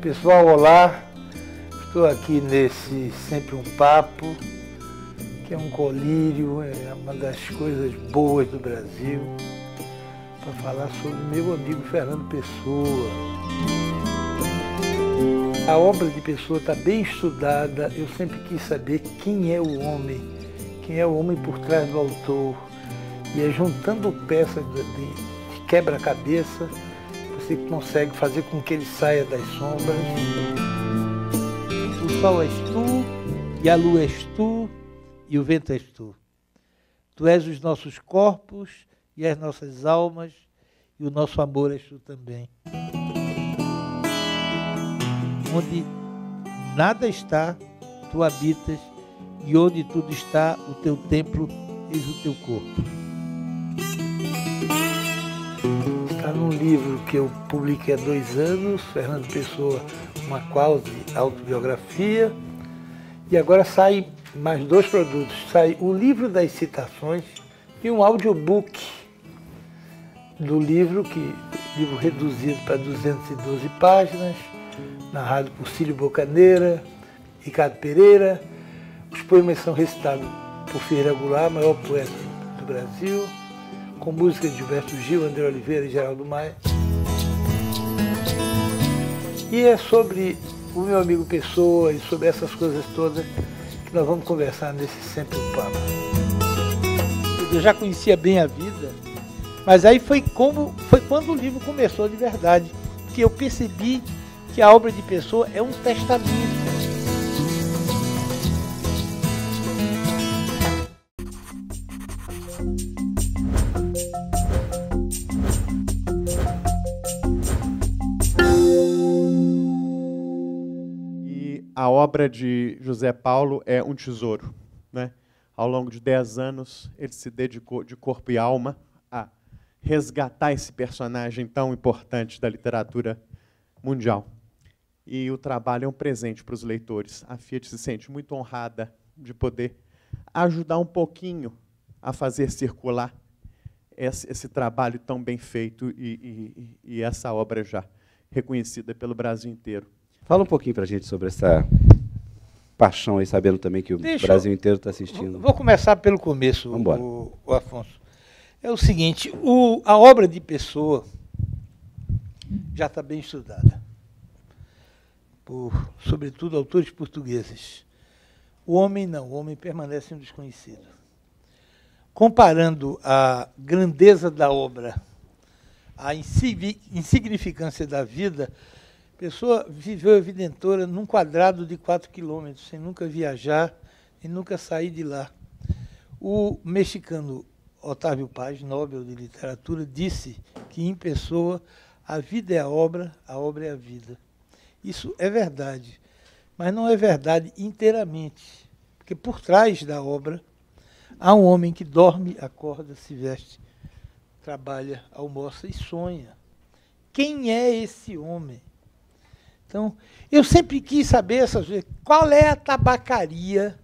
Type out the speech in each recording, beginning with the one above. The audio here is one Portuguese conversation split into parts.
Pessoal, olá, estou aqui nesse Sempre um Papo, que é um colírio, é uma das coisas boas do Brasil, para falar sobre meu amigo Fernando Pessoa. A obra de Pessoa está bem estudada, eu sempre quis saber quem é o homem por trás do autor, e é juntando peças de quebra-cabeça você consegue fazer com que ele saia das sombras. O sol és tu, e a lua és tu, e o vento és tu. Tu és os nossos corpos e as nossas almas, e o nosso amor és tu também. Onde nada está, tu habitas, e onde tudo está, o teu templo, eis o teu corpo. Está num livro que eu publiquei há 2 anos, Fernando Pessoa, uma quase autobiografia, e agora saem mais 2 produtos. Sai o livro das citações e um audiobook do livro, livro reduzido para 212 páginas, narrado por Cílio Bocaneira, Ricardo Pereira. Os poemas são recitados por Ferreira Goulart, maior poeta do Brasil, com música de Gilberto Gil, André Oliveira e Geraldo Maia. E é sobre o meu amigo Pessoa e sobre essas coisas todas que nós vamos conversar nesse Sempre um Papo. Eu já conhecia bem a vida, mas aí foi quando o livro começou de verdade, que eu percebi que a obra de Pessoa é um testamento. A obra de José Paulo é um tesouro, né? Ao longo de 10 anos, ele se dedicou de corpo e alma a resgatar esse personagem tão importante da literatura mundial. E o trabalho é um presente para os leitores. A Fiat se sente muito honrada de poder ajudar um pouquinho a fazer circular esse trabalho tão bem feito e essa obra já reconhecida pelo Brasil inteiro. Fala um pouquinho para a gente sobre essa paixão aí, sabendo também que o Brasil inteiro está assistindo. Vou começar pelo começo, o Afonso. É o seguinte, a obra de Pessoa já está bem estudada, por, sobretudo, autores portugueses. O homem não, o homem permanece um desconhecido. Comparando a grandeza da obra, a insignificância da vida, Pessoa viveu a vida inteira num quadrado de 4 quilômetros, sem nunca viajar e nunca sair de lá. O mexicano Otávio Paz, Nobel de Literatura, disse que em Pessoa a vida é a obra é a vida. Isso é verdade, mas não é verdade inteiramente, porque por trás da obra há um homem que dorme, acorda, se veste, trabalha, almoça e sonha. Quem é esse homem? Então, eu sempre quis saber qual é a tabacaria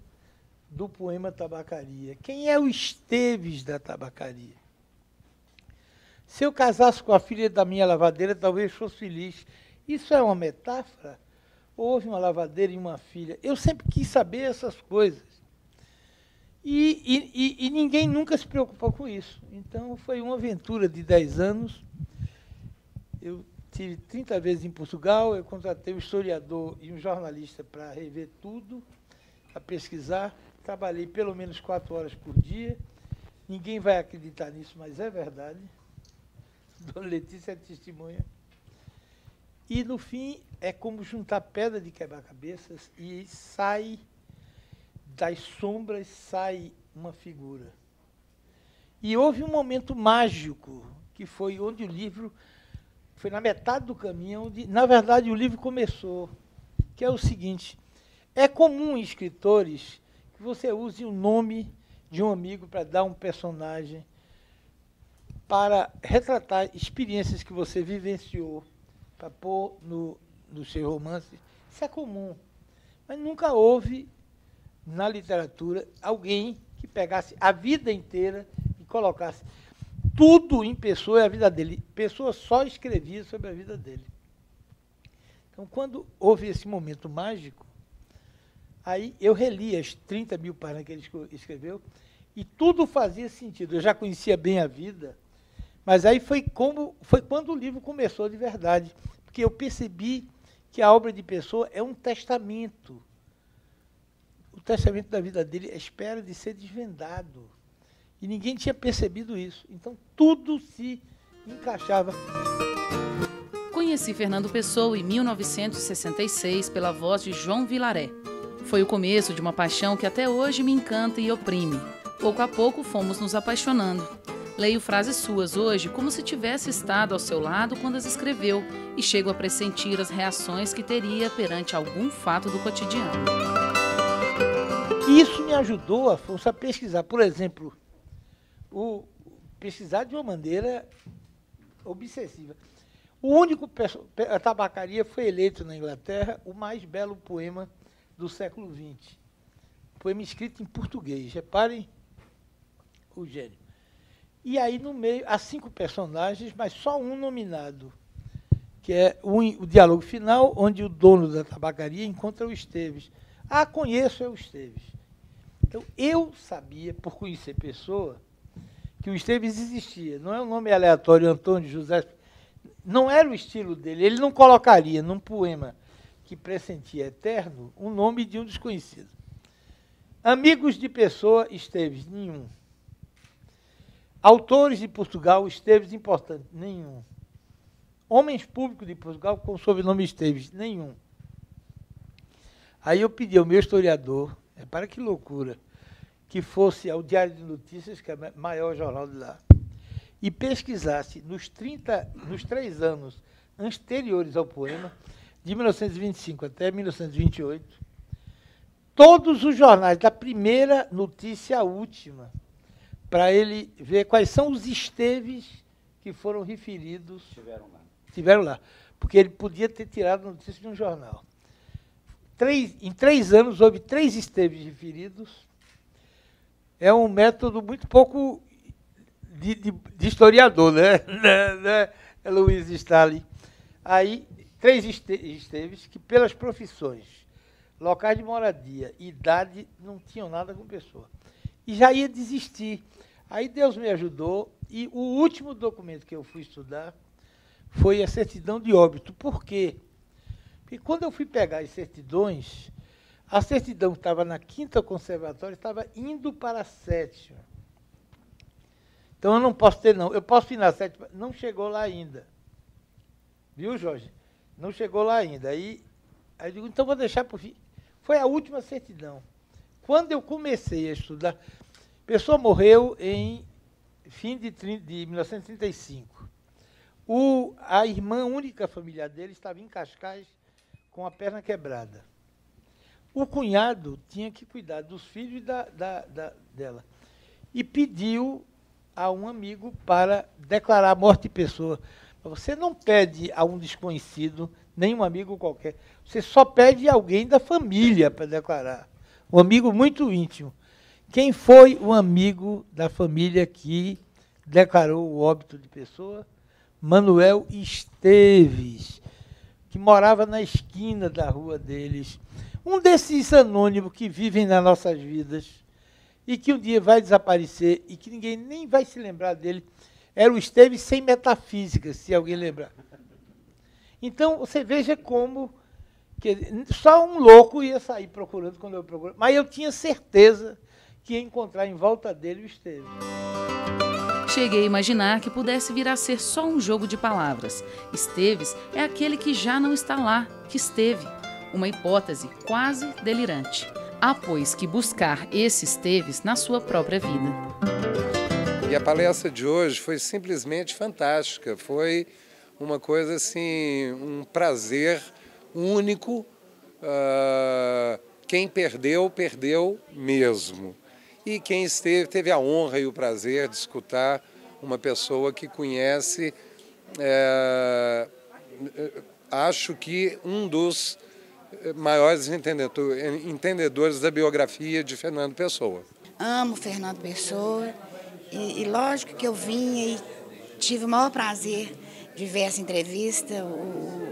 do poema Tabacaria. Quem é o Esteves da tabacaria? Se eu casasse com a filha da minha lavadeira, talvez fosse feliz. Isso é uma metáfora? Houve uma lavadeira e uma filha. Eu sempre quis saber essas coisas. E ninguém nunca se preocupou com isso. Então, foi uma aventura de 10 anos. Eu estive 30 vezes em Portugal, eu contratei um historiador e um jornalista para rever tudo, para pesquisar. Trabalhei pelo menos 4 horas por dia. Ninguém vai acreditar nisso, mas é verdade. Dona Letícia é testemunha. E, no fim, é como juntar pedra de quebra-cabeças e sai das sombras, sai uma figura. E houve um momento mágico, que foi onde o livro... Foi na metade do caminho, onde, na verdade, o livro começou, que é o seguinte: é comum em escritores que você use o nome de um amigo para dar um personagem, para retratar experiências que você vivenciou, para pôr no seu romance. Isso é comum, mas nunca houve, na literatura, alguém que pegasse a vida inteira e colocasse tudo em Pessoa e a vida dele. Pessoa só escrevia sobre a vida dele. Então, quando houve esse momento mágico, aí eu reli as 30 mil páginas que ele escreveu e tudo fazia sentido. Eu já conhecia bem a vida, mas aí foi quando o livro começou de verdade, porque eu percebi que a obra de Pessoa é um testamento. O testamento da vida dele é espera de ser desvendado. E ninguém tinha percebido isso. Então, tudo se encaixava. Conheci Fernando Pessoa em 1966 pela voz de João Vilaré. Foi o começo de uma paixão que até hoje me encanta e oprime. Pouco a pouco fomos nos apaixonando. Leio frases suas hoje como se tivesse estado ao seu lado quando as escreveu e chego a pressentir as reações que teria perante algum fato do cotidiano. E isso me ajudou, Afonso, a pesquisar. Por exemplo, pesquisar de uma maneira obsessiva. A tabacaria foi eleito na Inglaterra o mais belo poema do século XX. Poema escrito em português. Reparem o gênio. E aí, no meio, há 5 personagens, mas só um nominado, que é o diálogo final, onde o dono da tabacaria encontra o Esteves. Ah, conheço o Esteves. Então, eu sabia, por conhecer Pessoa, que o Esteves existia. Não é um nome aleatório, Antônio José. Não era o estilo dele. Ele não colocaria num poema que pressentia eterno o nome de um desconhecido. Amigos de Pessoa, Esteves, nenhum. Autores de Portugal, Esteves importante, nenhum. Homens públicos de Portugal com o sobrenome Esteves, nenhum. Aí eu pedi ao meu historiador, para que loucura, que fosse ao Diário de Notícias, que é o maior jornal de lá, e pesquisasse nos 3 anos anteriores ao poema, de 1925 até 1928, todos os jornais, da primeira notícia à última, para ele ver quais são os Esteves que foram referidos. Tiveram lá. Porque ele podia ter tirado notícia de um jornal. Em 3 anos, houve 3 Esteves referidos. É um método muito pouco de historiador, né? É Luiz Stalin. Aí, 3 Esteves que, pelas profissões, locais de moradia e idade, não tinham nada com Pessoa. E já ia desistir. Aí Deus me ajudou e o último documento que eu fui estudar foi a certidão de óbito. Por quê? Porque quando eu fui pegar as certidões, a certidão que estava na 5ª conservatória estava indo para a 7ª. Então eu não posso ter, não. Eu posso ir na 7ª, não chegou lá ainda. Viu, Jorge? Não chegou lá ainda. Aí eu digo, então vou deixar por fim. Foi a última certidão. Quando eu comecei a estudar, a Pessoa morreu em fim de 1935. A irmã única familiar dele estava em Cascais com a perna quebrada. O cunhado tinha que cuidar dos filhos dela. E pediu a um amigo para declarar a morte de Pessoa. Você não pede a um desconhecido, nem um amigo qualquer. Você só pede a alguém da família para declarar. Um amigo muito íntimo. Quem foi o amigo da família que declarou o óbito de Pessoa? Manuel Esteves, que morava na esquina da rua deles. Um desses anônimos que vivem nas nossas vidas e que um dia vai desaparecer e que ninguém nem vai se lembrar dele. Era o Esteves sem metafísica, se alguém lembrar. Então, você veja como que só um louco ia sair procurando quando eu procurei. Mas eu tinha certeza que ia encontrar em volta dele o Esteves. Cheguei a imaginar que pudesse vir a ser só um jogo de palavras. Esteves é aquele que já não está lá, que esteve. Uma hipótese quase delirante. Há, pois, que buscar esse Esteves na sua própria vida. E a palestra de hoje foi simplesmente fantástica. Foi uma coisa assim, um prazer único. Quem perdeu, perdeu mesmo. E quem esteve, teve a honra e o prazer de escutar uma pessoa que conhece, acho que um dos maiores entendedores da biografia de Fernando Pessoa. Amo Fernando Pessoa e lógico que eu vim e tive o maior prazer diversas entrevistas,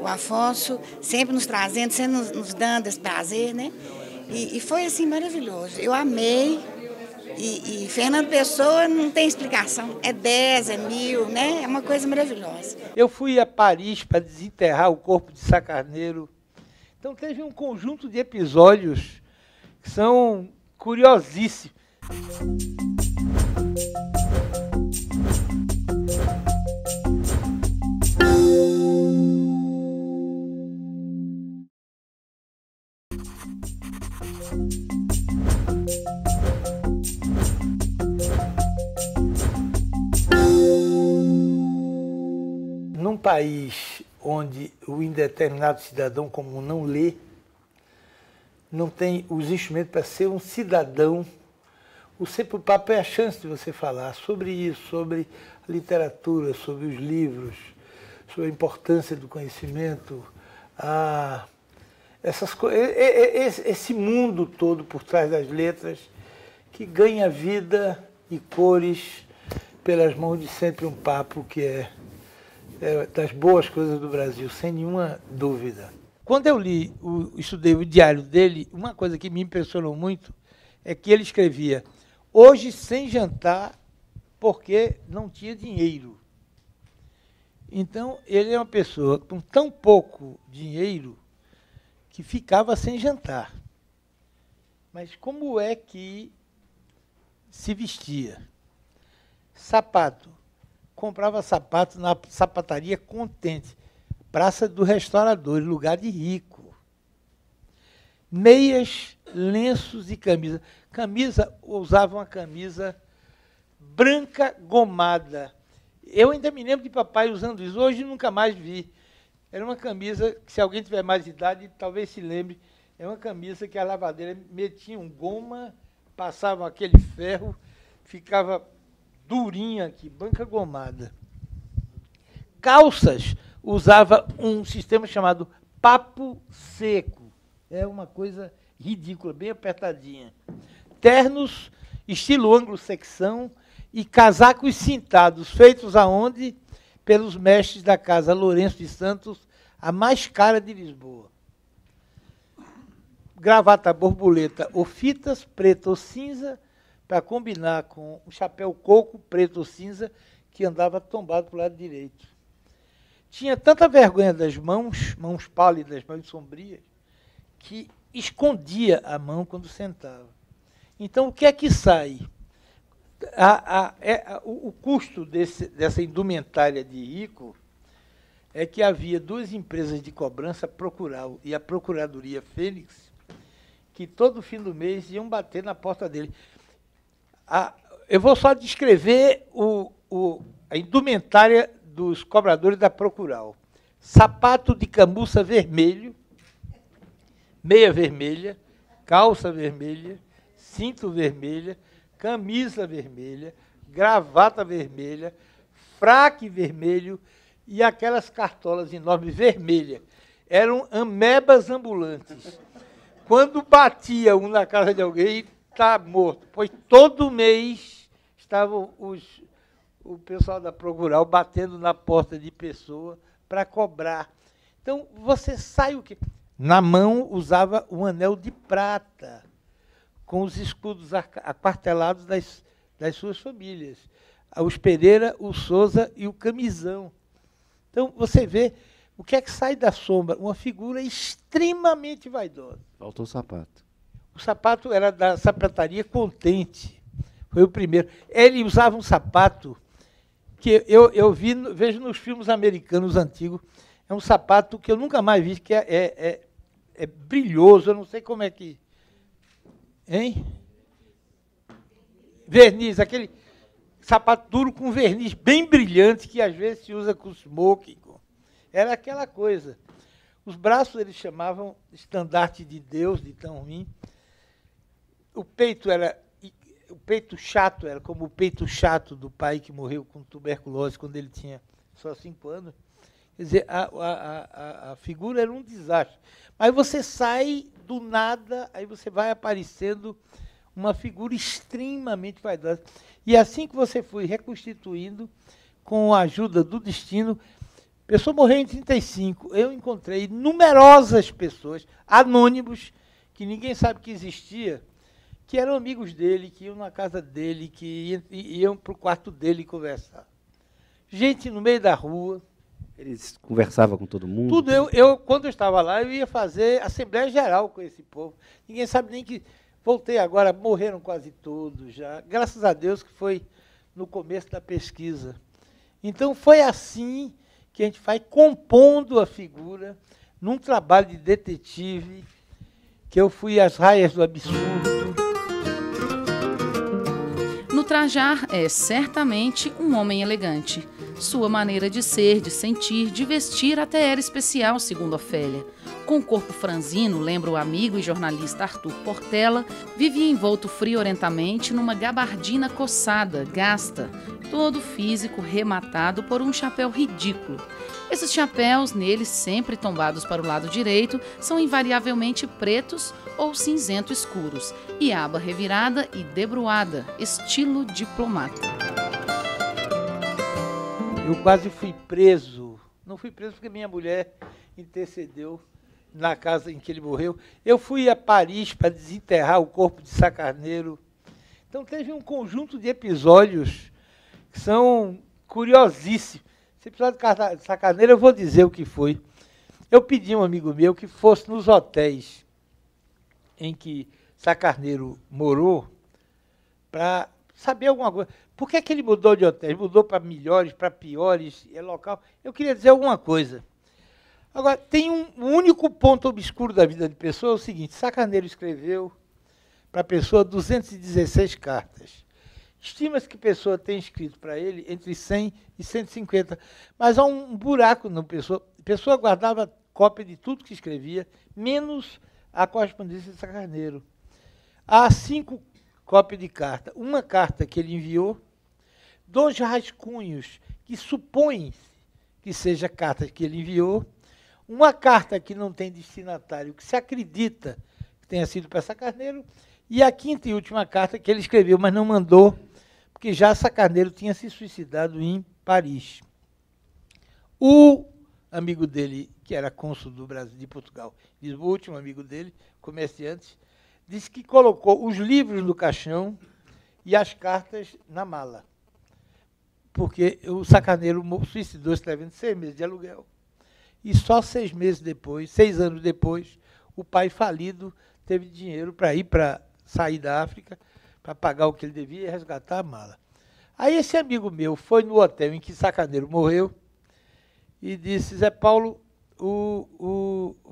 o Afonso sempre nos trazendo, sempre nos dando esse prazer, né? E foi assim maravilhoso. Eu amei. E Fernando Pessoa não tem explicação. É 10, é 1000, né? É uma coisa maravilhosa. Eu fui a Paris para desenterrar o corpo de Sá Carneiro. Então teve um conjunto de episódios que são curiosíssimos. Num país onde o indeterminado cidadão comum não lê, não tem os instrumentos para ser um cidadão, o Sempre Papo é a chance de você falar sobre isso, sobre a literatura, sobre os livros, sobre a importância do conhecimento, esse mundo todo por trás das letras que ganha vida e cores pelas mãos de Sempre um Papo, que é das boas coisas do Brasil, sem nenhuma dúvida. Quando eu estudei o diário dele, uma coisa que me impressionou muito é que ele escrevia: hoje sem jantar porque não tinha dinheiro. Então, ele é uma pessoa com tão pouco dinheiro que ficava sem jantar. Mas como é que se vestia? Sapato. Comprava sapato na sapataria Contente, Praça do Restaurador, lugar de rico. Meias, lenços e camisa. Usava uma camisa branca gomada. Eu ainda me lembro de papai usando isso, hoje nunca mais vi. Era uma camisa que, se alguém tiver mais idade, talvez se lembre, é uma camisa que a lavadeira metia um goma, passava aquele ferro, ficava durinha aqui, branca gomada. Calças, usava um sistema chamado papo seco. É uma coisa ridícula, bem apertadinha. Ternos, estilo anglo-saxão, e casacos cintados, feitos aonde? Pelos mestres da casa Lourenço de Santos, a mais cara de Lisboa. Gravata borboleta ou fitas, preta ou cinza, para combinar com o chapéu coco, preto ou cinza, que andava tombado para o lado direito. Tinha tanta vergonha das mãos pálidas, mãos sombrias, que escondia a mão quando sentava. Então, o que é que sai? O custo dessa indumentária de rico é que havia duas empresas de cobrança, a Procural e a Procuradoria Fênix, que todo fim do mês iam bater na porta dele. Eu vou só descrever a indumentária dos cobradores da Procural. Sapato de camurça vermelho, meia vermelha, calça vermelha, cinto vermelha, camisa vermelha, gravata vermelha, fraque vermelho e aquelas cartolas enormes vermelhas. Eram amebas ambulantes. Quando batia um na casa de alguém, está morto, pois todo mês estava o pessoal da Procural batendo na porta de pessoa para cobrar. Então, você sai o quê? Na mão usava um anel de prata, com os escudos aquartelados das suas famílias. Os Pereira, o Souza e o Camisão. Então, você vê o que é que sai da sombra? Uma figura extremamente vaidosa. Faltou o sapato. O sapato era da sapataria Contente. Foi o primeiro. Ele usava um sapato que eu vejo nos filmes americanos antigos. É um sapato que eu nunca mais vi, que é brilhoso, eu não sei como é que... Hein? Verniz, aquele sapato duro com verniz bem brilhante, que às vezes se usa com smoking. Era aquela coisa. Os braços eles chamavam estandarte de Deus, de tão ruim. O peito chato era como o peito chato do pai que morreu com tuberculose quando ele tinha só 5 anos. Quer dizer, a figura era um desastre. Mas você sai do nada, aí você vai aparecendo uma figura extremamente vaidosa. E assim que você foi reconstituindo, com a ajuda do destino, Pessoa morreu em 1935. Eu encontrei numerosas pessoas, anônimos, que ninguém sabe que existia, que eram amigos dele, que iam na casa dele, que iam para o quarto dele conversar. Gente no meio da rua. Eles conversavam com todo mundo? Tudo. Quando eu estava lá, eu ia fazer Assembleia Geral com esse povo. Ninguém sabe nem que... Voltei agora, morreram quase todos já. Graças a Deus que foi no começo da pesquisa. Então, foi assim que a gente vai compondo a figura num trabalho de detetive, que eu fui às raias do absurdo. No Trajar é certamente um homem elegante. Sua maneira de ser, de sentir, de vestir até era especial, segundo Ofélia. Com o corpo franzino, lembra o amigo e jornalista Arthur Portela, vivia envolto friorentamente numa gabardina coçada, gasta, todo físico rematado por um chapéu ridículo. Esses chapéus, neles sempre tombados para o lado direito, são invariavelmente pretos ou cinzento escuros, e aba revirada e debruada, estilo diplomata. Eu quase fui preso. Não fui preso porque minha mulher intercedeu na casa em que ele morreu. Eu fui a Paris para desenterrar o corpo de Sá Carneiro. Então teve um conjunto de episódios que são curiosíssimos. Esse episódio de Sá Carneiro eu vou dizer o que foi. Eu pedi a um amigo meu que fosse nos hotéis em que Sá Carneiro morou para saber alguma coisa. Por que ele mudou de hotel? Ele mudou para melhores, para piores, é local. Eu queria dizer alguma coisa. Agora, tem um único ponto obscuro da vida de Pessoa, é o seguinte: Sá Carneiro escreveu para Pessoa 216 cartas. Estima-se que Pessoa tem escrito para ele entre 100 e 150, mas há um buraco no Pessoa. Pessoa guardava cópia de tudo que escrevia, menos a correspondência de Sá Carneiro. Há 5 cópias de carta. Uma carta que ele enviou, 2 rascunhos que supõe que seja carta que ele enviou, uma carta que não tem destinatário, que se acredita que tenha sido para Sá Carneiro, e a 5ª e última carta que ele escreveu, mas não mandou, porque já Sá Carneiro tinha se suicidado em Paris. O amigo dele, que era cônsul do Brasil, de Portugal, o último amigo dele, comerciante, disse que colocou os livros no caixão e as cartas na mala. Porque o Sá Carneiro suicidou escrevendo 6 meses de aluguel. E só 6 meses depois, 6 anos depois, o pai falido teve dinheiro para sair da África, para pagar o que ele devia e resgatar a mala. Aí esse amigo meu foi no hotel em que Sá Carneiro morreu e disse: Zé Paulo,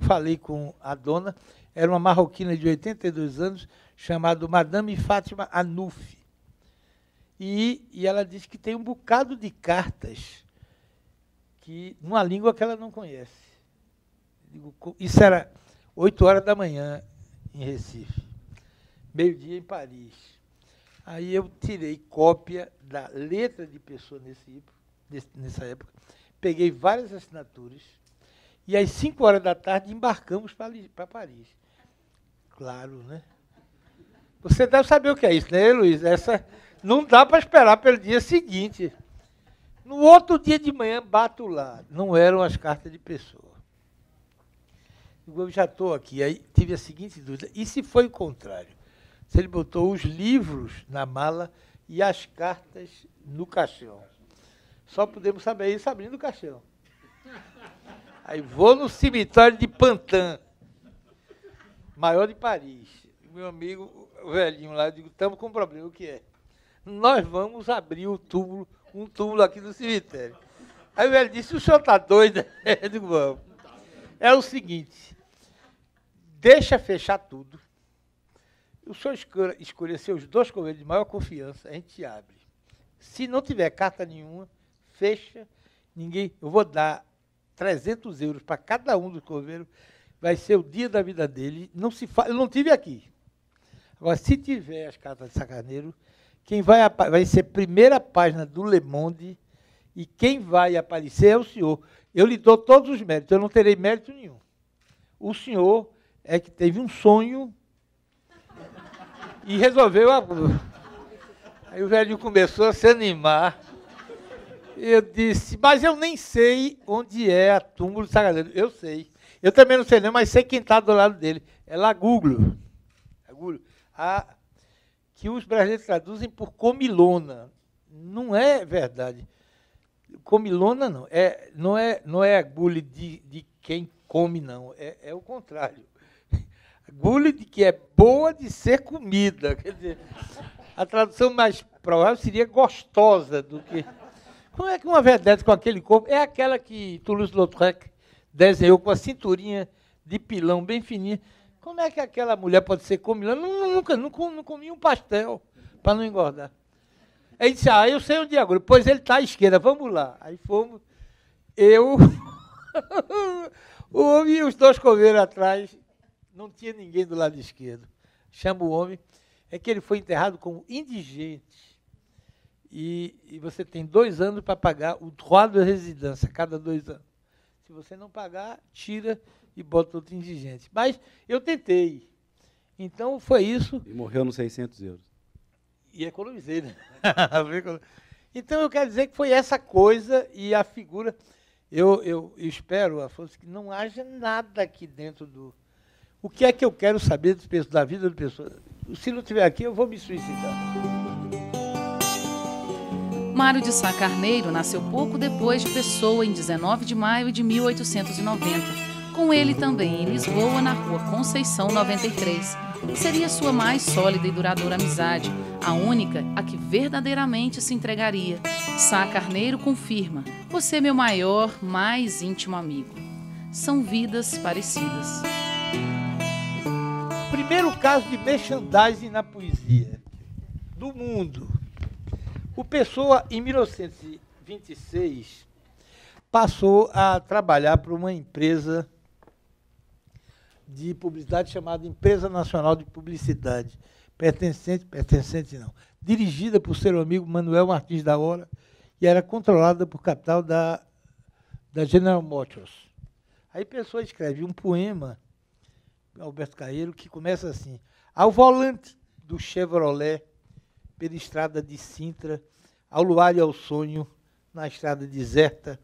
falei com a dona, era uma marroquina de 82 anos, chamada Madame Fátima Anouf. E ela disse que tem um bocado de cartas numa língua que ela não conhece. Isso era 8 horas da manhã em Recife, meio-dia em Paris. Aí eu tirei cópia da letra de Pessoa nessa época, peguei várias assinaturas, e às 5 horas da tarde embarcamos para Paris. Claro, né? Você deve saber o que é isso, né, Luiz? Não dá para esperar pelo dia seguinte. No outro dia de manhã, bato lá. Não eram as cartas de Pessoa. Eu já estou aqui. Aí tive a seguinte dúvida: e se foi o contrário? Se ele botou os livros na mala e as cartas no caixão? Só podemos saber isso abrindo o caixão. Aí vou no cemitério de Pantin, maior de Paris. Meu amigo, o velhinho lá, eu digo: estamos com um problema. O que é? Nós vamos abrir um túmulo aqui no cemitério. Aí o velho disse: o senhor está doido? Eu digo: vamos. É o seguinte: deixa fechar tudo. O senhor escolher seus 2 coveiros de maior confiança, a gente abre. Se não tiver carta nenhuma, fecha. Eu vou dar 300 euros para cada um dos coveiros. Vai ser o dia da vida dele. Eu não tive aqui. Agora, se tiver as cartas de Sá Carneiro, quem vai ser primeira página do Le Monde, e quem vai aparecer é o senhor. Eu lhe dou todos os méritos, eu não terei mérito nenhum. O senhor é que teve um sonho e resolveu. Aí o velho começou a se animar. Eu disse, mas eu nem sei onde é a túmulo de Sacarneiro. Eu sei. Eu também não sei não, mas sei quem está do lado dele. É Lagúglio. Que os brasileiros traduzem por comilona. Não é verdade. Comilona não. Não é agulha de quem come, não. É o contrário. Agulha de que é boa de ser comida. Quer dizer, a tradução mais provável seria gostosa do que... Como é que uma vedete com aquele corpo é aquela que Toulouse-Lautrec desenhou com a cinturinha de pilão bem fininha? Como é que aquela mulher pode ser comilona? Nunca não comi um pastel para não engordar. Aí disse, eu sei onde é agora. Pois ele está à esquerda, vamos lá. Aí fomos, eu, o homem e os dois coveram atrás. Não tinha ninguém do lado esquerdo. Chama o homem. É que ele foi enterrado como indigente. E você tem 2 anos para pagar o droit de residência, cada 2 anos. Se você não pagar, tira e bota outro indigente. Mas eu tentei. Então foi isso. E morreu nos 600 euros. E economizei, né? Então eu quero dizer que foi essa coisa e a figura. Eu espero, Afonso, que não haja nada aqui dentro do... O que é que eu quero saber da vida do pessoa? Se não estiver aqui, eu vou me suicidar. Mário de Sá Carneiro nasceu pouco depois de Pessoa, em 19 de maio de 1890. Com ele também em Lisboa, na rua Conceição 93. Seria sua mais sólida e duradoura amizade, a única a que verdadeiramente se entregaria. Sá Carneiro confirma: você é meu maior, mais íntimo amigo. São vidas parecidas. Primeiro caso de merchandising na poesia do mundo. O Pessoa, em 1926, passou a trabalhar para uma empresa de publicidade chamada Empresa Nacional de Publicidade, dirigida por seu amigo Manuel Martins da Hora, e era controlada por capital da General Motors. Aí Pessoa escreve um poema, Alberto Caeiro, que começa assim: ao volante do Chevrolet, pela estrada de Sintra, ao luar e ao sonho, na estrada deserta,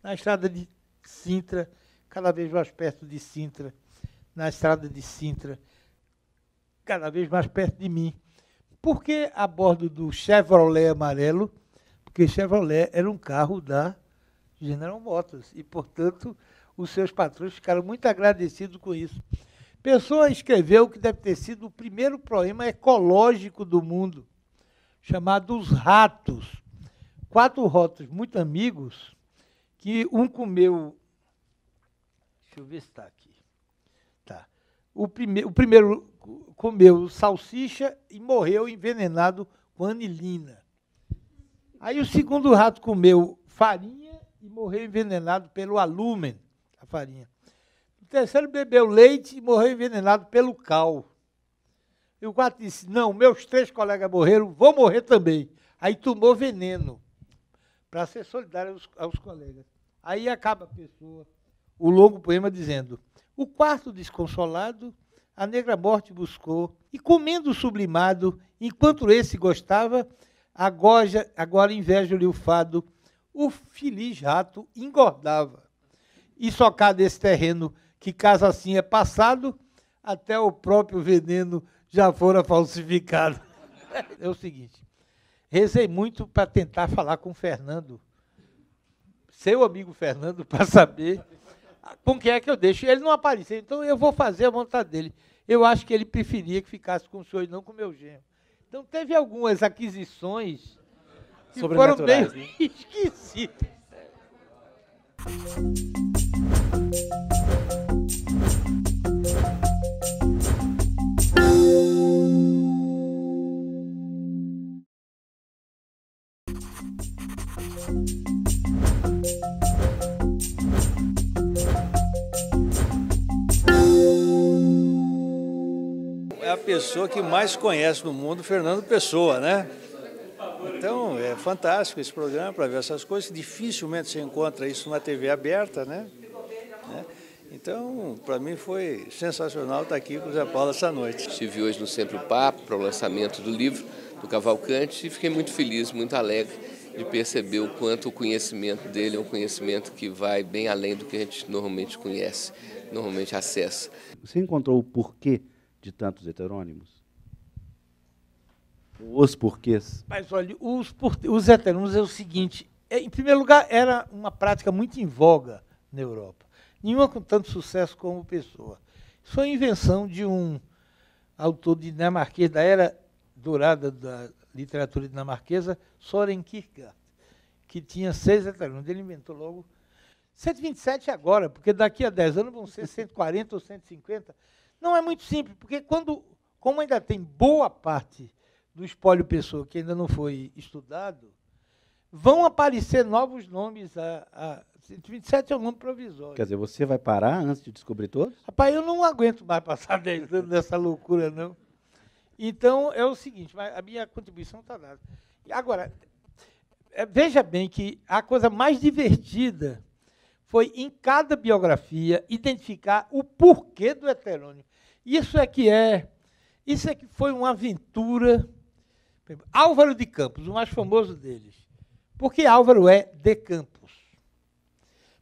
na estrada de Sintra, cada vez mais perto de Sintra, na estrada de Sintra, cada vez mais perto de mim. Por que a bordo do Chevrolet amarelo? Porque Chevrolet era um carro da General Motors e, portanto, os seus patrões ficaram muito agradecidos com isso. Pessoa escreveu o que deve ter sido o primeiro poema ecológico do mundo, chamado Os Ratos. 4 ratos muito amigos, que um comeu... Deixa eu ver se está aqui. Tá. O primeiro comeu salsicha e morreu envenenado com anilina. Aí o segundo rato comeu farinha e morreu envenenado pelo alúmen, a farinha. O terceiro bebeu leite e morreu envenenado pelo cal. E o quarto disse: não, meus 3 colegas morreram, vou morrer também. Aí tomou veneno, para ser solidário aos colegas. Aí acaba a Pessoa, o longo poema, dizendo: o quarto desconsolado, a negra morte buscou, e comendo sublimado, enquanto esse gostava, agora inveja-lhe o fado, o feliz rato engordava. E socado desse terreno, que caso assim é passado, até o próprio veneno já fora falsificado. É o seguinte, rezei muito para tentar falar com o Fernando, seu amigo Fernando, para saber com quem é que eu deixo. Ele não apareceu, então eu vou fazer a vontade dele. Eu acho que ele preferia que ficasse com o senhor e não com o meu genro. Então teve algumas aquisições que foram meio esquisitas. É a pessoa que mais conhece no mundo, Fernando Pessoa, né? Então, é fantástico esse programa para ver essas coisas. Dificilmente se encontra isso na TV aberta, né? Então, para mim foi sensacional estar aqui com o Zé Paulo essa noite. Estive hoje no Sempre o Papo para o lançamento do livro do Cavalcante e fiquei muito feliz, muito alegre de perceber o quanto o conhecimento dele é um conhecimento que vai bem além do que a gente normalmente conhece, normalmente acessa. Você encontrou o porquê de tantos heterônimos? Os porquês? Mas, olha, os heterônimos é o seguinte, em primeiro lugar, era uma prática muito em voga na Europa. Nenhuma com tanto sucesso como Pessoa. Isso foi a invenção de um autor dinamarquês da era dourada da literatura dinamarquesa, Søren Kierkegaard, que tinha 6 heterônimos. Ele inventou logo 127 agora, porque daqui a 10 anos vão ser 140 ou 150. Não é muito simples, porque como ainda tem boa parte do espólio Pessoa que ainda não foi estudado, vão aparecer novos nomes. 127 é um nome provisório. Quer dizer, você vai parar antes de descobrir todos? Rapaz, eu não aguento mais passar 10 anos nessa loucura, não. Então, é o seguinte, a minha contribuição está dada. Agora, veja bem que a coisa mais divertida foi, em cada biografia, identificar o porquê do heterônimo. Isso é que foi uma aventura. Álvaro de Campos, o mais famoso deles. Por que Álvaro é de Campos?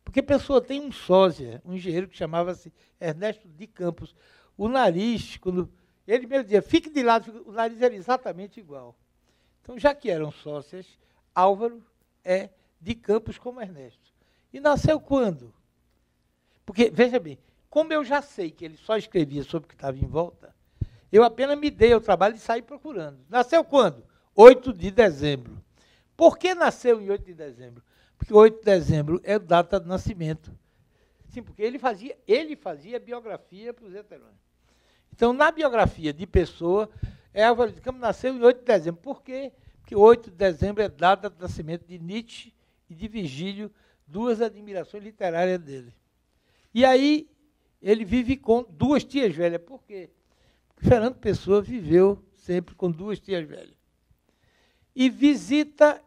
Porque a pessoa tem um sósia, um engenheiro que chamava-se Ernesto de Campos. O nariz, quando ele mesmo dizia, fique de lado, o nariz era exatamente igual. Então, já que eram sócias, Álvaro é de Campos como Ernesto. E nasceu quando? Porque, veja bem, como eu já sei que ele só escrevia sobre o que estava em volta, eu apenas me dei ao trabalho de sair procurando. Nasceu quando? 8 de dezembro. Por que nasceu em 8 de dezembro? Porque 8 de dezembro é a data de nascimento. Sim, porque ele fazia biografia para os heterônimos. Então, na biografia de Pessoa, Álvaro de Campos nasceu em 8 de dezembro. Por quê? Porque 8 de dezembro é data de nascimento de Nietzsche e de Virgílio, 2 admirações literárias dele. E aí, ele vive com 2 tias velhas. Por quê? Porque Fernando Pessoa viveu sempre com 2 tias velhas. E visita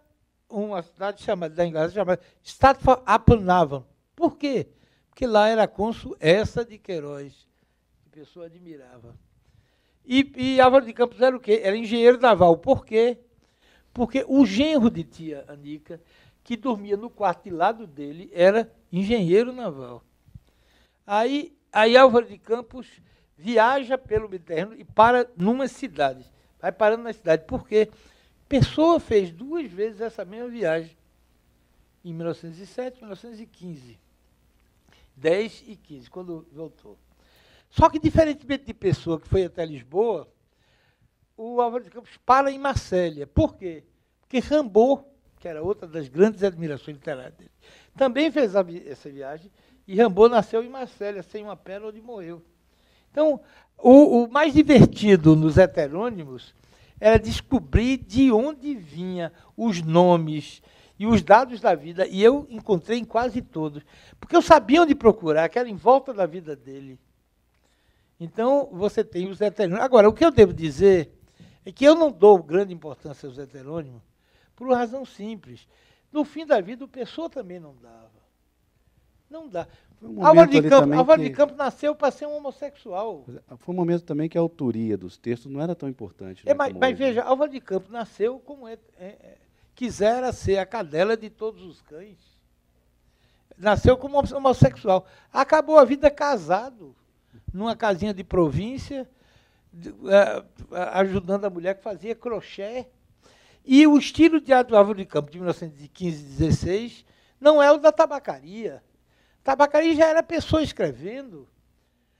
uma cidade da Inglaterra chamada Stratford-upon-Avon. Por quê? Porque lá era cônsul essa de Queiroz, que a pessoa admirava. E Álvaro de Campos era o quê? Era engenheiro naval. Por quê? Porque o genro de tia Anica, que dormia no quarto de lado dele, era engenheiro naval. Aí Álvaro de Campos viaja pelo Mediterrâneo e para numa cidade. Vai parando na cidade. Por quê? Pessoa fez 2 vezes essa mesma viagem, em 1907 e 1915. 10 e 15, quando voltou. Só que, diferentemente de Pessoa, que foi até Lisboa, o Álvaro de Campos para em Marsella. Por quê? Porque Rimbaud, que era outra das grandes admirações literárias dele, também fez essa viagem, e Rimbaud nasceu em Marsella, sem uma perna, onde morreu. Então, o mais divertido nos heterônimos era descobrir de onde vinha os nomes e os dados da vida, e eu encontrei em quase todos, porque eu sabia onde procurar, que era em volta da vida dele. Então, você tem os heterônimos. Agora, o que eu devo dizer é que eu não dou grande importância aos heterônimos por uma razão simples. No fim da vida, o Pessoa também não dava. Não dá. Álvaro de Campos nasceu para ser um homossexual. Foi um momento também que a autoria dos textos não era tão importante. Mas veja, Álvaro de Campos nasceu como quisera ser a cadela de todos os cães. Nasceu como homossexual. Acabou a vida casado, numa casinha de província, ajudando a mulher que fazia crochê. E o estilo de Álvaro de Campos, de 1915 e 16, não é o da tabacaria. Tabacaria já era pessoa escrevendo.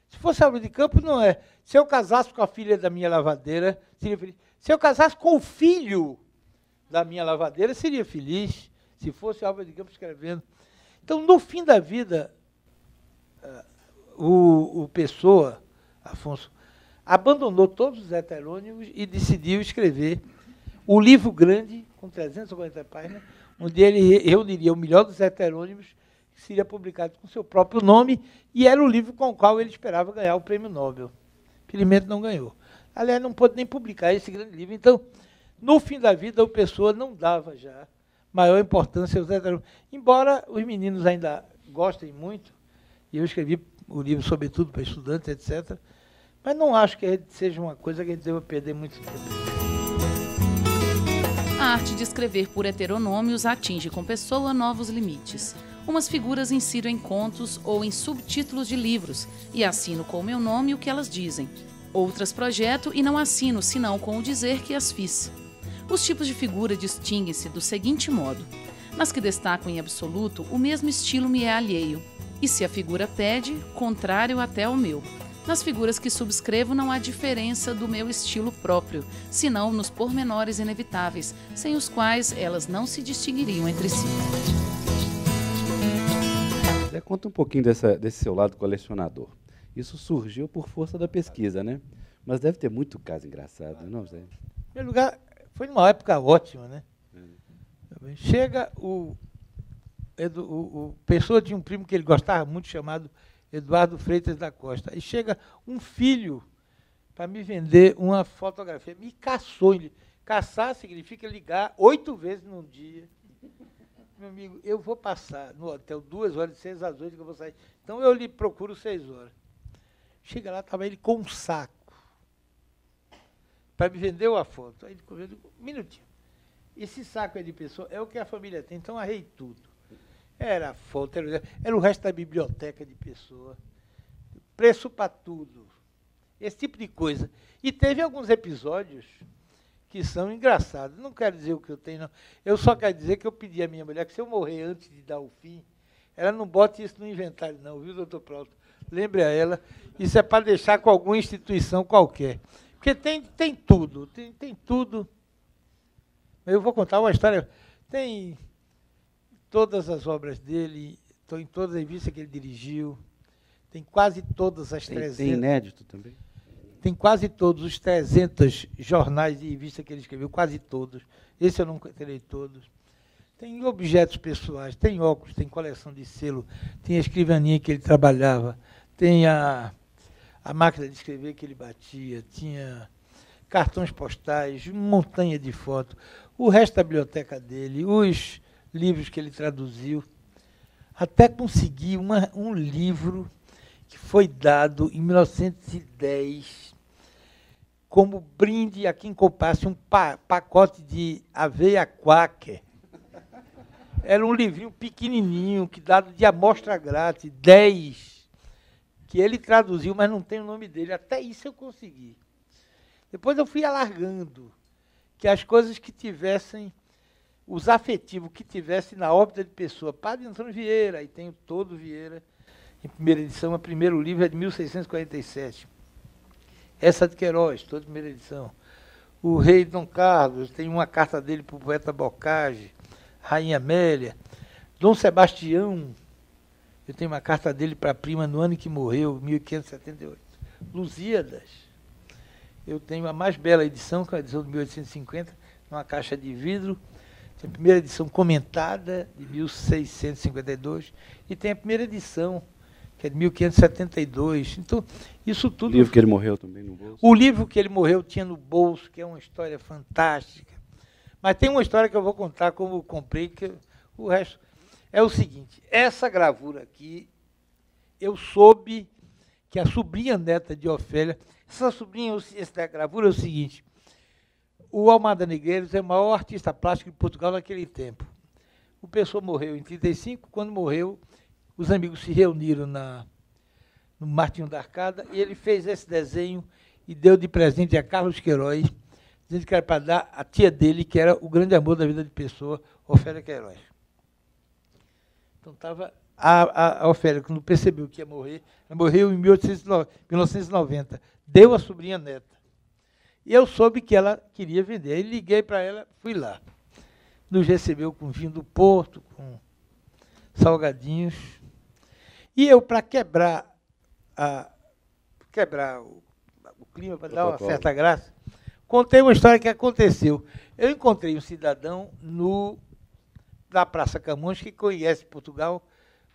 Se fosse Álvaro de Campos, não é. Se eu casasse com a filha da minha lavadeira, seria feliz. Se eu casasse com o filho da minha lavadeira, seria feliz. Se fosse Álvaro de Campos escrevendo. Então, no fim da vida, o Pessoa, Afonso, abandonou todos os heterônimos e decidiu escrever o livro grande, com 350 páginas, onde ele reuniria o melhor dos heterônimos, que seria publicado com seu próprio nome, e era o livro com o qual ele esperava ganhar o prêmio Nobel. Felizmente não ganhou. Aliás, não pôde nem publicar esse grande livro. Então, no fim da vida, o Pessoa não dava já maior importância aos heterônimos. Embora os meninos ainda gostem muito, e eu escrevi o livro, sobretudo, para estudantes, etc., mas não acho que seja uma coisa que a gente deva perder muito tempo. A arte de escrever por heteronômios atinge com pessoa novos limites. Umas figuras insiro em contos ou em subtítulos de livros e assino com o meu nome o que elas dizem. Outras projeto e não assino, senão com o dizer que as fiz. Os tipos de figura distinguem-se do seguinte modo. Nas que destacam em absoluto, o mesmo estilo me é alheio. E se a figura pede, contrário até ao meu. Nas figuras que subscrevo não há diferença do meu estilo próprio, senão nos pormenores inevitáveis, sem os quais elas não se distinguiriam entre si. Conta um pouquinho desse seu lado colecionador. Isso surgiu por força da pesquisa, né? Mas deve ter muito caso engraçado, não, Zé? Em primeiro lugar, foi numa época ótima, né? Chega o Pessoa tinha um primo que ele gostava muito, chamado Eduardo Freitas da Costa. E chega um filho para me vender uma fotografia. Me caçou. Caçar significa ligar 8 vezes num dia. Meu amigo, eu vou passar no hotel 2 horas, de 6 às 8 que eu vou sair. Então eu lhe procuro 6 horas. Chega lá, estava ele com um saco para me vender uma foto. Aí ele conversou, um minutinho. Esse saco é de pessoa, é o que a família tem, então arrei tudo. Era foto, era o resto da biblioteca de pessoa. Preço para tudo. Esse tipo de coisa. E teve alguns episódios que são engraçados. Não quero dizer o que eu tenho, não. Eu só quero dizer que eu pedi à minha mulher que se eu morrer antes de dar o fim, ela não bote isso no inventário, não, viu, doutor Plauto? Lembre a ela, isso é para deixar com alguma instituição qualquer. Porque tem tudo, tem tudo. Eu vou contar uma história. Tem todas as obras dele, estão em todas as revistas que ele dirigiu, tem quase todas as 300. Tem inédito também? Tem quase todos os 300 jornais e revistas que ele escreveu, quase todos. Esse eu não terei todos. Tem objetos pessoais, tem óculos, tem coleção de selo, tem a escrivaninha que ele trabalhava, tem a máquina de escrever que ele batia, tinha cartões postais, montanha de fotos, o resto da biblioteca dele, os livros que ele traduziu, até consegui um livro que foi dado em 1910 como brinde a quem comprasse um pacote de aveia Quaker. Era um livrinho pequenininho, que dado de amostra grátis, 10, que ele traduziu, mas não tem o nome dele. Até isso eu consegui. Depois eu fui alargando, que as coisas que tivessem, os afetivos que tivessem na órbita de pessoa. Padre Antônio Vieira, aí tenho todo Vieira, em primeira edição, o primeiro livro é de 1647. Essa de Queiroz, toda primeira edição. O rei Dom Carlos, tem uma carta dele para o poeta Bocage, Rainha Amélia. Dom Sebastião, eu tenho uma carta dele para a prima no ano que morreu, 1578. Lusíadas, eu tenho a mais bela edição, que é a edição de 1850, numa caixa de vidro. Tem a primeira edição comentada, de 1652, e tem a primeira edição, que é de 1572. Então, isso tudo... O livro que ele morreu também no bolso? O livro que ele morreu tinha no bolso, que é uma história fantástica. Mas tem uma história que eu vou contar como eu comprei, que o resto é o seguinte. Essa gravura aqui, eu soube que a sobrinha neta de Ofélia... Essa gravura é o seguinte. O Almada Negreiros é o maior artista plástico de Portugal naquele tempo. O Pessoa morreu em 1935, quando morreu, os amigos se reuniram no Martinho da Arcada, e ele fez esse desenho e deu de presente a Carlos Queiroz, dizendo que era para dar a tia dele, que era o grande amor da vida de Pessoa, Ofélia Queiroz. Então estava a Ofélia, quando percebeu que ia morrer, ela morreu em 1990, deu a sobrinha neta. E eu soube que ela queria vender. Aí liguei para ela, fui lá. Nos recebeu com vinho do Porto, com salgadinhos. E eu, para quebrar o clima, para dar uma certa graça, contei uma história que aconteceu. Eu encontrei um cidadão na Praça Camões, que conhece Portugal,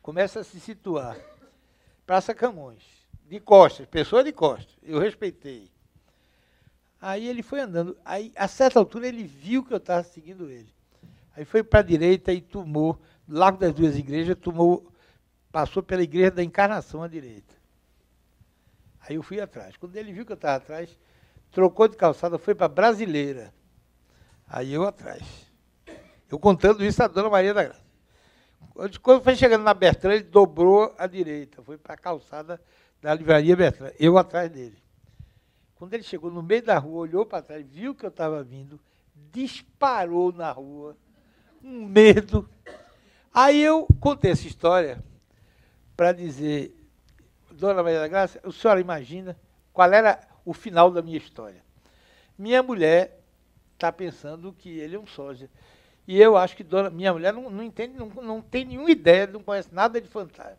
começa a se situar. Praça Camões, de costas, pessoa de costas. Eu respeitei. Aí ele foi andando. Aí, a certa altura, ele viu que eu estava seguindo ele. Aí foi para a direita e tomou, do Largo das Duas Igrejas, passou pela Igreja da Encarnação à direita. Aí eu fui atrás. Quando ele viu que eu estava atrás, trocou de calçada, foi para a Brasileira. Aí eu atrás. Eu contando isso à dona Maria da Graça. Quando foi chegando na Bertrand, ele dobrou à direita, foi para a calçada da livraria Bertrand, eu atrás dele. Quando ele chegou no meio da rua, olhou para trás, viu que eu estava vindo, disparou na rua, um medo. Aí eu contei essa história para dizer, dona Maria da Graça, a senhora imagina qual era o final da minha história. Minha mulher está pensando que ele é um sósia. E eu acho que minha mulher não entende, não tem nenhuma ideia, não conhece nada de fantasma.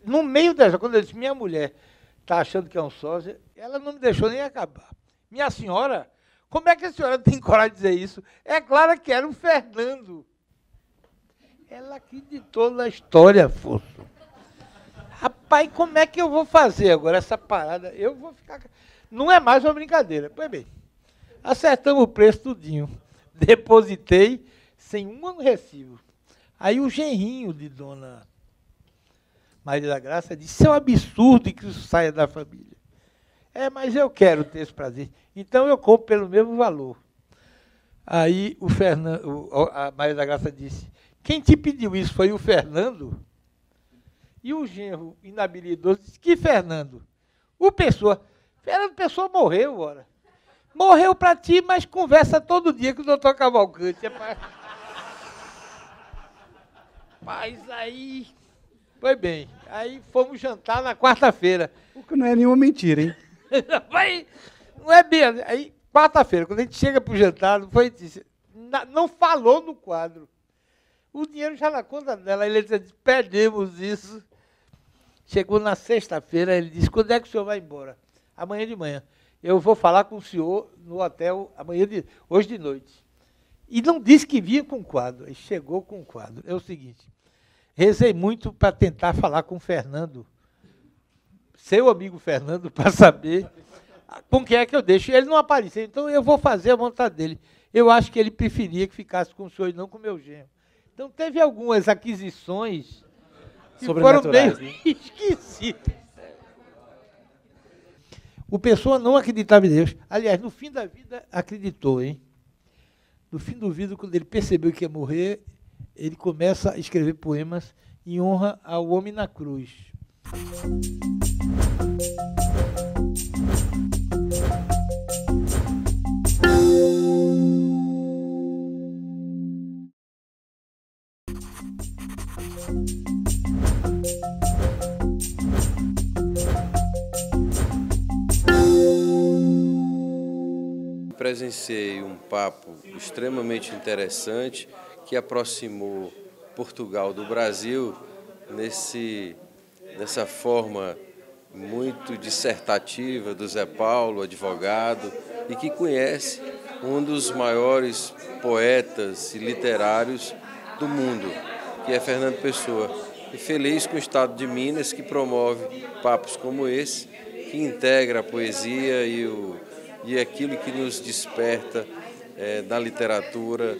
No meio dessa, quando eu disse, minha mulher está achando que é um sósia, ela não me deixou nem acabar. Minha senhora, como é que a senhora tem coragem de dizer isso? É claro que era o Fernando. Ela acreditou na história, Afonso. Rapaz, como é que eu vou fazer agora essa parada? Eu vou ficar... Não é mais uma brincadeira. Pois bem, acertamos o preço tudinho. Depositei sem um recibo. Aí o genrinho de dona Maria da Graça disse, isso é um absurdo que isso saia da família. É, mas eu quero ter esse prazer. Então eu compro pelo mesmo valor. Aí a Maria da Graça disse, quem te pediu isso foi o Fernando? E o genro inabilidoso disse, que Fernando? O Pessoa. Fernando Pessoa morreu, ora. Morreu para ti, mas conversa todo dia com o doutor Cavalcante. Mas aí... Foi bem. Aí fomos jantar na quarta-feira. O que não é nenhuma mentira, hein? Não é bem. Aí, quarta-feira, quando a gente chega para o jantar, não falou no quadro. O dinheiro já na conta dela. Ele disse, perdemos isso. Chegou na sexta-feira, ele disse, quando é que o senhor vai embora? Amanhã de manhã. Eu vou falar com o senhor no hotel hoje de noite. E não disse que vinha com o quadro. Aí chegou com o quadro. É o seguinte, rezei muito para tentar falar com o Fernando, seu amigo Fernando, para saber com quem é que eu deixo. Ele não apareceu, então eu vou fazer a vontade dele. Eu acho que ele preferia que ficasse com o senhor e não com o meu genro. Então teve algumas aquisições que foram meio esquisitas. O Pessoa não acreditava em Deus. Aliás, no fim da vida, acreditou, hein? No fim da vida, quando ele percebeu que ia morrer, ele começa a escrever poemas em honra ao homem na cruz. Presenciei um papo extremamente interessante que aproximou Portugal do Brasil nessa forma muito dissertativa do Zé Paulo, advogado, e que conhece um dos maiores poetas e literários do mundo, que é Fernando Pessoa. E feliz com o Estado de Minas, que promove papos como esse, que integra a poesia e aquilo que nos desperta da literatura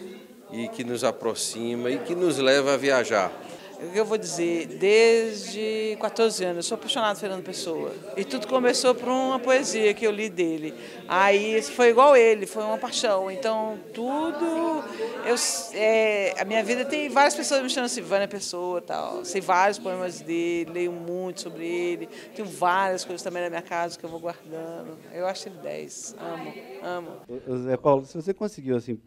e que nos aproxima e que nos leva a viajar. O que eu vou dizer, desde 14 anos, eu sou apaixonada por Fernando Pessoa. E tudo começou por uma poesia que eu li dele. Aí foi igual ele, foi uma paixão. Então, a minha vida tem várias pessoas me chamando Silvânia Pessoa, tal. Sei vários poemas dele, leio muito sobre ele. Tenho várias coisas também na minha casa que eu vou guardando. Eu acho ele 10. Amo. Zé Paulo, se você conseguiu assim,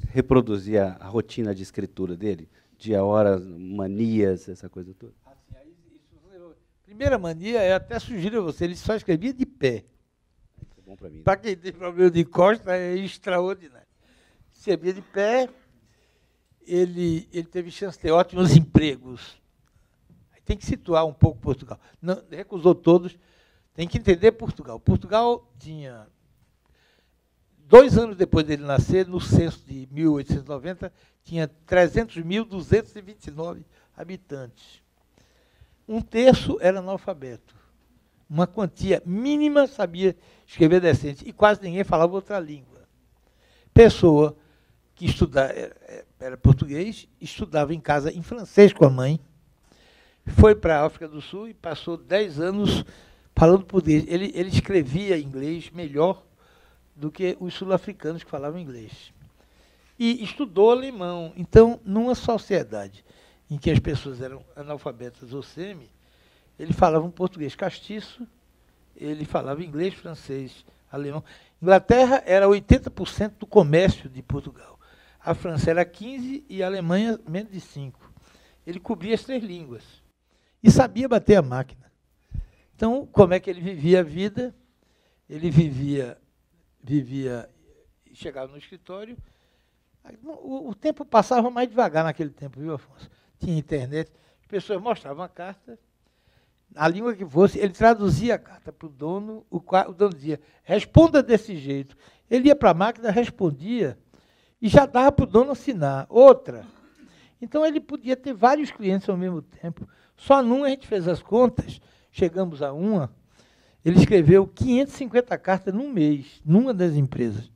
reproduzir a rotina de escritura dele, dia, hora, manias, essa coisa toda? Primeira mania, eu até sugiro a você, ele só escrevia de pé. É bom para mim. Para quem tem problema de costa, é extraordinário. Escrevia de pé, ele teve chance de ter ótimos empregos. Tem que situar um pouco Portugal. Não, recusou todos, tem que entender Portugal. Portugal tinha... 2 anos depois dele nascer, no censo de 1890, tinha 300.229 habitantes. 1/3 era analfabeto. Uma quantia mínima sabia escrever decente e quase ninguém falava outra língua. Pessoa que era português, estudava em casa em francês com a mãe, foi para a África do Sul e passou 10 anos falando português. Ele escrevia inglês melhor do que os sul-africanos que falavam inglês. e estudou alemão. Então, numa sociedade em que as pessoas eram analfabetas ou semi, ele falava um português castiço, ele falava inglês, francês, alemão. Inglaterra era 80% do comércio de Portugal. A França era 15% e a Alemanha menos de 5%. Ele cobria as 3 línguas e sabia bater a máquina. Então, como é que ele vivia a vida? Ele vivia, chegava no escritório. O tempo passava mais devagar naquele tempo, viu, Afonso? Tinha internet, as pessoas mostravam a carta, a língua que fosse, ele traduzia a carta para o dono, o dono dizia, responda desse jeito. Ele ia para a máquina, respondia, e já dava para o dono assinar. Outra. Então, ele podia ter vários clientes ao mesmo tempo. Só numa a gente fez as contas, chegamos a uma, ele escreveu 550 cartas num mês, numa das empresas,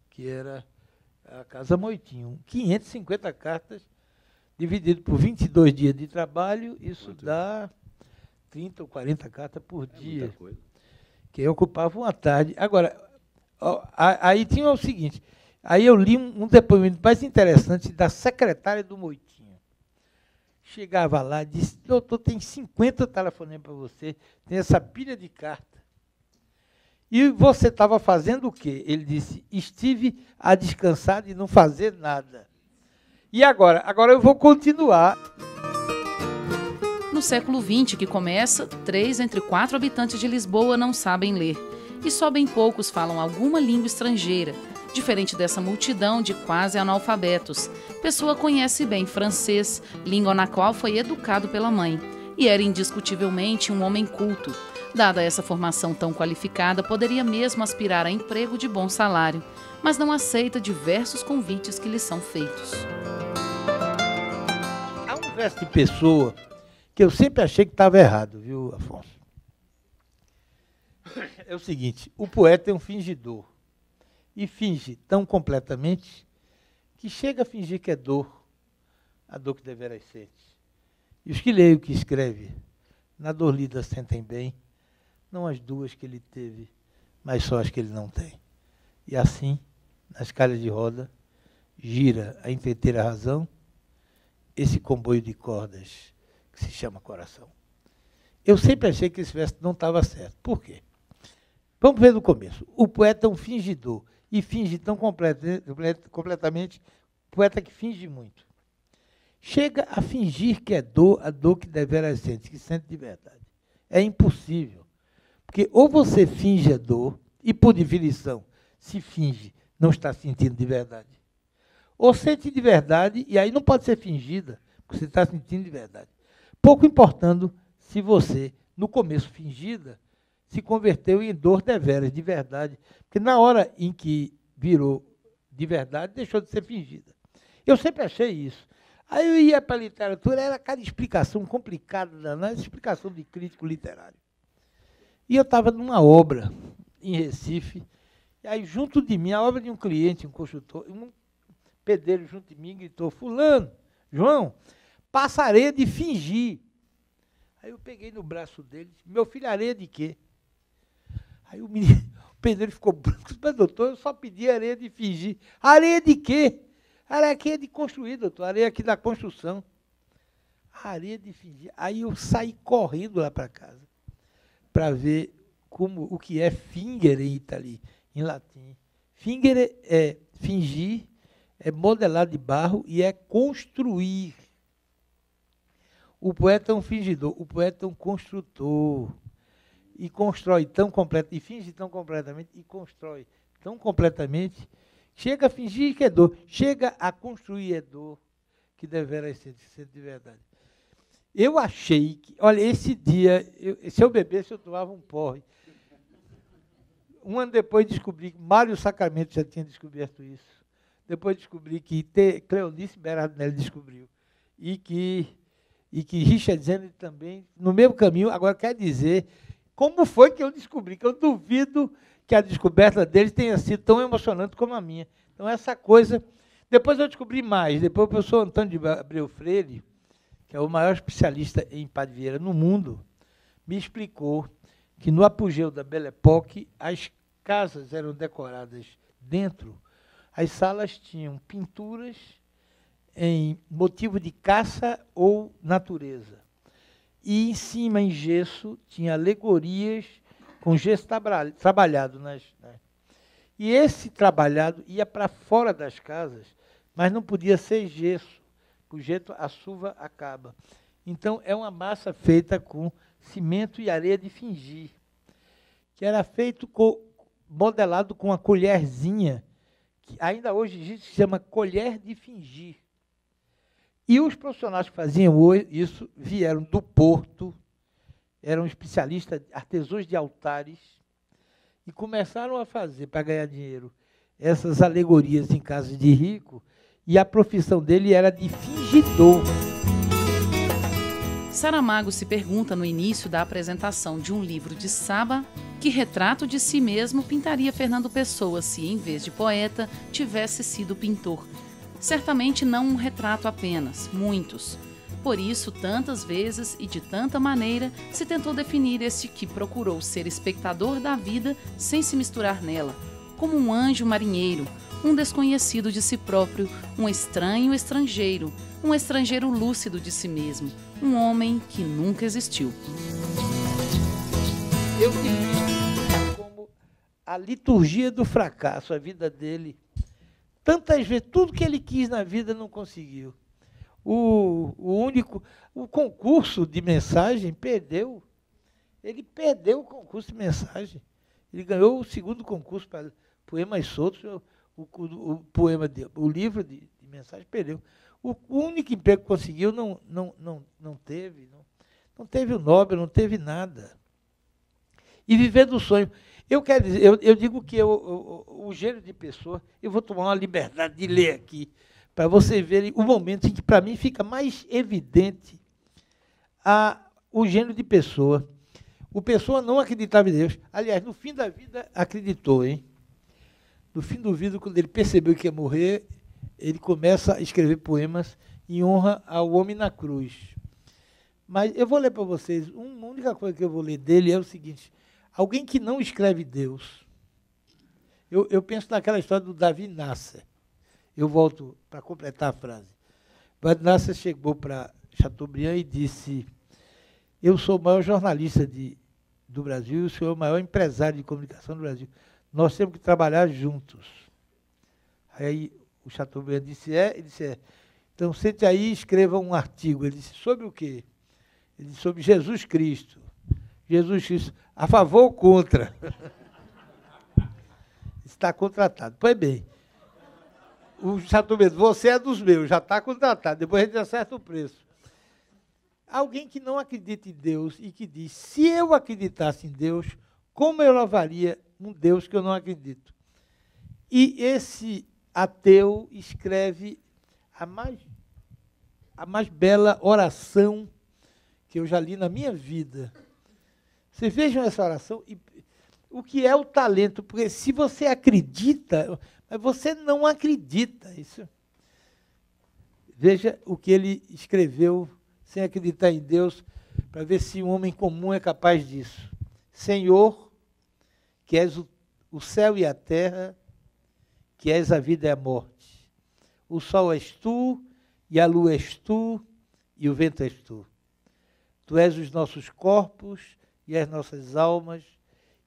que era a Casa Moitinho. 550 cartas, dividido por 22 dias de trabalho, isso dá 30 ou 40 cartas por dia, que ocupava uma tarde. Agora, aí tinha o seguinte, aí eu li um depoimento mais interessante da secretária do Moitinho. Chegava lá e disse, doutor, tem 50 telefonemas para você, tem essa pilha de carta. E você estava fazendo o quê? Ele disse, estive a descansar e não fazer nada. E agora? Agora eu vou continuar. No século XX, que começa, 3 entre 4 habitantes de Lisboa não sabem ler. E só bem poucos falam alguma língua estrangeira. Diferente dessa multidão de quase analfabetos, Pessoa conhece bem francês, língua na qual foi educado pela mãe. E era indiscutivelmente um homem culto. Dada essa formação tão qualificada, poderia mesmo aspirar a emprego de bom salário, mas não aceita diversos convites que lhe são feitos. Há um verso de Pessoa que eu sempre achei que estava errado, viu, Afonso? É o seguinte, o poeta é um fingidor, e finge tão completamente que chega a fingir que é dor, a dor que deveras sente. E os que leem o que escreve, na dor lida sentem bem, não as duas que ele teve, mas só as que ele não tem. E assim, nas calhas de roda, gira a inteira razão, esse comboio de cordas que se chama coração. Eu sempre achei que esse verso não estava certo. Por quê? Vamos ver no começo. O poeta é um fingidor, e finge tão completamente, poeta que finge muito. Chega a fingir que é dor, a dor que deveras sente, que sente de verdade. É impossível. Porque ou você finge a dor, e por definição, se finge, não está sentindo de verdade. Ou sente de verdade, e aí não pode ser fingida, porque você está sentindo de verdade. Pouco importando se você, no começo fingida, se converteu em dor deveras, de verdade. Porque na hora em que virou de verdade, deixou de ser fingida. Eu sempre achei isso. Aí eu ia para a literatura, era cada explicação complicada, danada, explicação de crítico literário. E eu estava numa obra em Recife, e aí junto de mim, a obra de um cliente, um construtor, um pedreiro junto de mim gritou, fulano, João, passa areia de fingir. Aí eu peguei no braço dele, disse, meu filho, areia de quê? Aí o pedreiro ficou branco, mas doutor, eu só pedi areia de fingir. Areia de quê? Areia aqui é de construir, doutor, areia aqui da construção. Areia de fingir. Aí eu saí correndo lá para casa, para ver o que é fingere em latim. Fingere é fingir, é modelar de barro e é construir. O poeta é um fingidor, o poeta é um construtor. E constrói tão completamente, e finge tão completamente, e constrói tão completamente, chega a fingir que é dor, chega a construir é dor, que ser de verdade. Eu achei que, olha, esse dia, se eu bebesse, eu tomava um porre. Um ano depois descobri que Mário Sacramento já tinha descoberto isso. Depois descobri que Cleonice Berardelli descobriu. E que Richard Zenner também, no mesmo caminho. Agora, quer dizer, como foi que eu descobri? Que eu duvido que a descoberta deles tenha sido tão emocionante como a minha. Então, essa coisa... Depois eu descobri mais. Depois o professor Antônio de Abreu Freire, que é o maior especialista em Padre Vieira no mundo, me explicou que no apogeu da Belle Époque, as casas eram decoradas dentro As salas tinham pinturas em motivo de caça ou natureza. E em cima, em gesso, tinha alegorias com gesso trabalhado. E esse trabalhado ia para fora das casas, mas não podia ser gesso. O jeito a chuva acaba. Então, é uma massa feita com cimento e areia de fingir, que era feito modelado com uma colherzinha, que ainda hoje existe, se chama colher de fingir. E os profissionais que faziam isso vieram do Porto, eram especialistas, artesãos de altares, e começaram a fazer, para ganhar dinheiro, essas alegorias em casas de rico, e a profissão dele era de fingidor. Saramago se pergunta no início da apresentação de um livro de Saba que retrato de si mesmo pintaria Fernando Pessoa se, em vez de poeta, tivesse sido pintor. Certamente não um retrato apenas, muitos. Por isso, tantas vezes e de tanta maneira, se tentou definir este que procurou ser espectador da vida sem se misturar nela, como um anjo marinheiro, um desconhecido de si próprio, um estranho estrangeiro, um estrangeiro lúcido de si mesmo, um homem que nunca existiu. Eu defino como a liturgia do fracasso, a vida dele. Tantas vezes, tudo que ele quis na vida não conseguiu. O concurso de mensagem perdeu. Ele perdeu o concurso de mensagem. Ele ganhou o segundo concurso para poemas soltos, o livro de mensagem perdeu. O único emprego que conseguiu não teve o Nobel, não teve nada. E viver do sonho. Eu digo que o gênero de Pessoa, eu vou tomar uma liberdade de ler aqui, para vocês verem o momento em que, para mim, fica mais evidente o gênero de Pessoa. O Pessoa não acreditava em Deus. Aliás, no fim da vida, acreditou, hein? No fim da vida, quando ele percebeu que ia morrer, ele começa a escrever poemas em honra ao homem na cruz. Mas eu vou ler para vocês, uma única coisa que eu vou ler dele é o seguinte: alguém que não escreve Deus. Eu penso naquela história do Davi Nasser. Eu volto para completar a frase. Davi Nasser chegou para Chateaubriand e disse: eu sou o maior jornalista do Brasil e o senhor é o maior empresário de comunicação do Brasil. Nós temos que trabalhar juntos. Aí o Chateaubriand disse: ele disse: então sente aí e escreva um artigo. Ele disse: sobre o quê? Ele disse: sobre Jesus Cristo. Jesus Cristo, a favor ou contra? Está contratado. Pois bem, o Chateaubriand, você é dos meus, já está contratado, depois a gente acerta o preço. Alguém que não acredita em Deus e que diz: se eu acreditasse em Deus, como eu louvaria um Deus que eu não acredito? E esse ateu escreve a mais bela oração que eu já li na minha vida. Vocês vejam essa oração, e o que é o talento, porque se você acredita, mas você não acredita. Isso. Veja o que ele escreveu sem acreditar em Deus, para ver se um homem comum é capaz disso. Senhor, que és o céu e a terra, que és a vida e a morte. O sol és tu, e a lua és tu, e o vento és tu. Tu és os nossos corpos, e as nossas almas,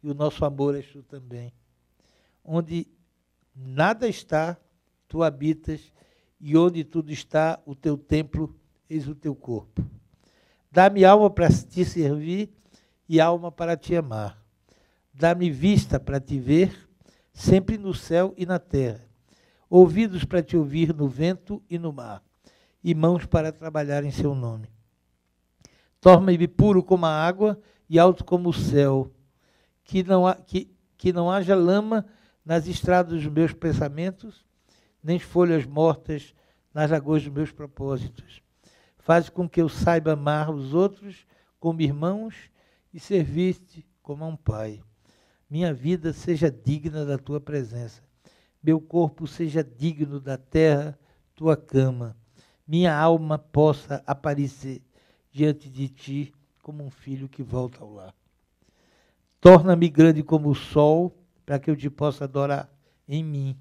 e o nosso amor és tu também. Onde nada está, tu habitas, e onde tudo está, o teu templo, eis o teu corpo. Dá-me alma para te servir, e alma para te amar. Dá-me vista para te ver, sempre no céu e na terra. Ouvidos para te ouvir no vento e no mar, e mãos para trabalhar em seu nome. Torna-me puro como a água, e alto como o céu, que não haja lama nas estradas dos meus pensamentos, nem folhas mortas nas lagoas dos meus propósitos. Faz com que eu saiba amar os outros como irmãos e servir-te como a um pai. Minha vida seja digna da tua presença. Meu corpo seja digno da terra, tua cama. Minha alma possa aparecer diante de ti como um filho que volta ao lar. Torna-me grande como o sol, para que eu te possa adorar em mim.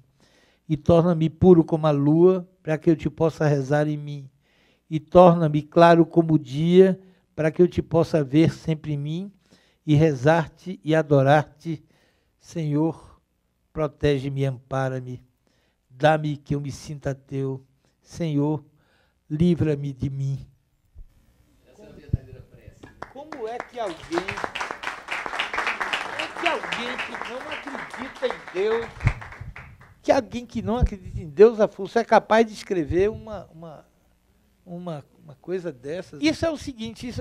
e torna-me puro como a lua, para que eu te possa rezar em mim. E torna-me claro como o dia, para que eu te possa ver sempre em mim, e rezar-te e adorar-te. Senhor, protege-me e ampara-me. Dá-me que eu me sinta teu. Senhor, livra-me de mim. Essa é a verdadeira prece. Como é que alguém que não acredita em Deus, Afonso, é capaz de escrever uma coisa dessas? Isso é o seguinte,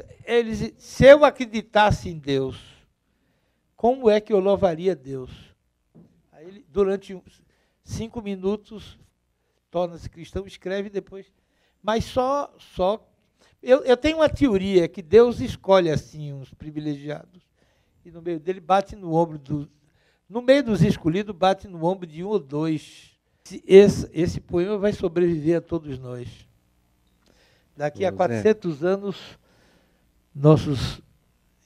se eu acreditasse em Deus, como é que eu louvaria Deus? Aí ele, durante 5 minutos, torna-se cristão, escreve depois. Mas eu tenho uma teoria que Deus escolhe assim uns privilegiados. E no meio dele bate no ombro no meio dos escolhidos, bate no ombro de 1 ou 2. Esse poema vai sobreviver a todos nós. Daqui a 400 anos, nossos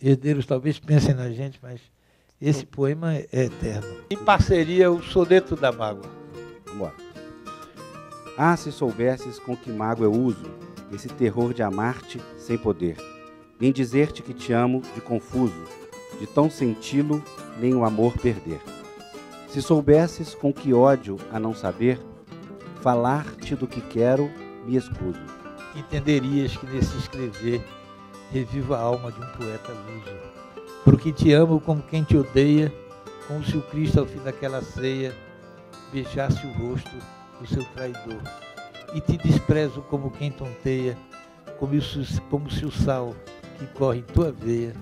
herdeiros talvez pensem na gente, mas esse poema é eterno. Em parceria, o Soneto da Mágoa. Vamos embora. Ah, se soubesses com que mágoa eu uso esse terror de amar-te sem poder, nem dizer-te que te amo de confuso, de tão senti-lo, nem o amor perder. Se soubesses com que ódio a não saber, falar-te do que quero, me escuso. Entenderias que nesse escrever revivo a alma de um poeta luso. Porque te amo como quem te odeia, como se o Cristo ao fim daquela ceia beijasse o rosto do seu traidor. E te desprezo como quem tonteia, como se o sal que corre em tua veia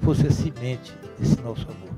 fosse a semente desse nosso amor.